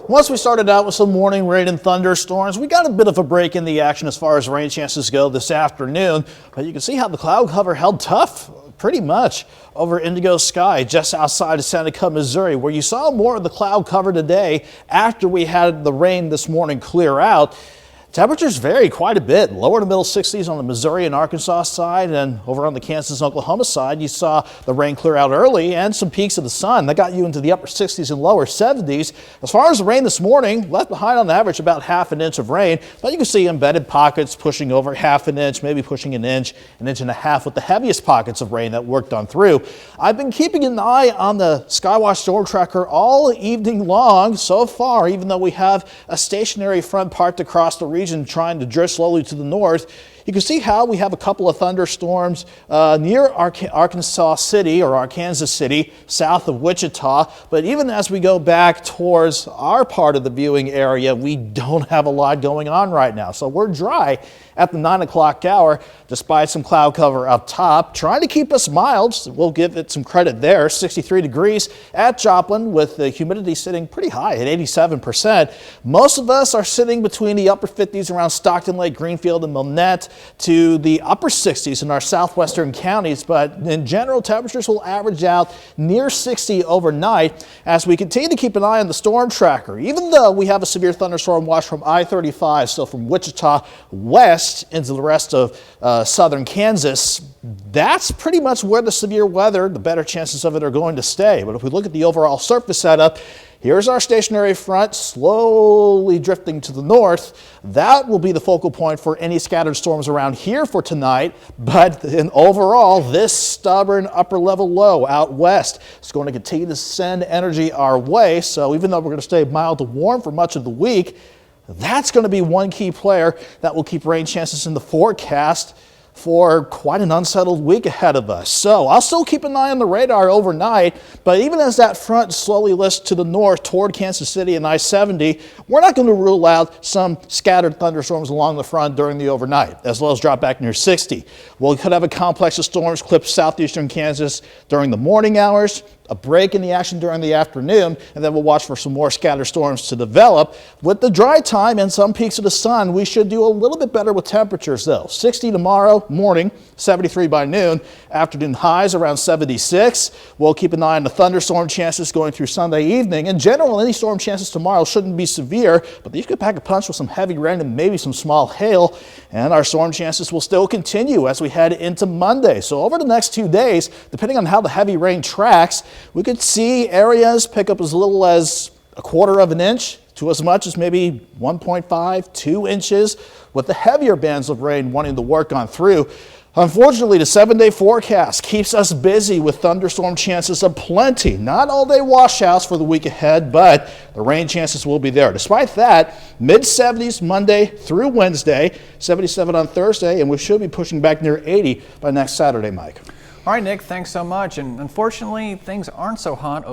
Once we started out with some morning rain and thunderstorms, we got a bit of a break in the action as far as rain chances go this afternoon. But you can see how the cloud cover held tough pretty much over Indigo Sky just outside of Seneca, Missouri, where you saw more of the cloud cover today after we had the rain this morning clear out. Temperatures vary quite a bit, lower to middle 60s on the Missouri and Arkansas side, and over on the Kansas and Oklahoma side, you saw the rain clear out early and some peaks of the sun. That got you into the upper 60s and lower 70s. As far as the rain this morning, left behind on average about half an inch of rain, but you can see embedded pockets pushing over half an inch, maybe pushing an inch and a half with the heaviest pockets of rain that worked on through. I've been keeping an eye on the Skywatch storm tracker all evening long so far, even though we have a stationary front parked across the region trying to drift slowly to the north. You can see how we have a couple of thunderstorms near Arkansas City or Arkansas City, south of Wichita. But even as we go back towards our part of the viewing area, we don't have a lot going on right now. So we're dry at the 9 o'clock hour, despite some cloud cover up top, trying to keep us mild. So we'll give it some credit there. 63 degrees at Joplin with the humidity sitting pretty high at 87%. Most of us are sitting between the upper 50s around Stockton Lake, Greenfield, and Milnette to the upper 60s in our southwestern counties. But in general, temperatures will average out near 60 overnight as we continue to keep an eye on the storm tracker. Even though we have a severe thunderstorm watch from I-35, so from Wichita west into the rest of southern Kansas, that's pretty much where the severe weather, the better chances of it, are going to stay. But if we look at the overall surface setup, here's our stationary front slowly drifting to the north. That will be the focal point for any scattered storms around here for tonight. But overall, this stubborn upper level low out west is going to continue to send energy our way. So even though we're going to stay mild to warm for much of the week, that's going to be one key player that will keep rain chances in the forecast for quite an unsettled week ahead of us. So I'll still keep an eye on the radar overnight, but even as that front slowly lifts to the north toward Kansas City and I-70, we're not going to rule out some scattered thunderstorms along the front during the overnight, as well as drop back near 60. We could have a complex of storms clip southeastern Kansas during the morning hours, a break in the action during the afternoon, and then we'll watch for some more scattered storms to develop. With the dry time and some peaks of the sun, we should do a little bit better with temperatures though. 60 tomorrow morning, 73 by noon, afternoon highs around 76. We'll keep an eye on the thunderstorm chances going through Sunday evening. In general, any storm chances tomorrow shouldn't be severe, but these could pack a punch with some heavy rain and maybe some small hail, and our storm chances will still continue as we head into Monday. So over the next 2 days, depending on how the heavy rain tracks, we could see areas pick up as little as a quarter of an inch to as much as maybe 1.5, 2 inches, with the heavier bands of rain wanting to work on through. Unfortunately, the 7-day forecast keeps us busy with thunderstorm chances aplenty. Not all-day washouts for the week ahead, but the rain chances will be there. Despite that, mid-70s Monday through Wednesday, 77 on Thursday, and we should be pushing back near 80 by next Saturday, Mike. All right, Nick, thanks so much. And unfortunately, things aren't so hot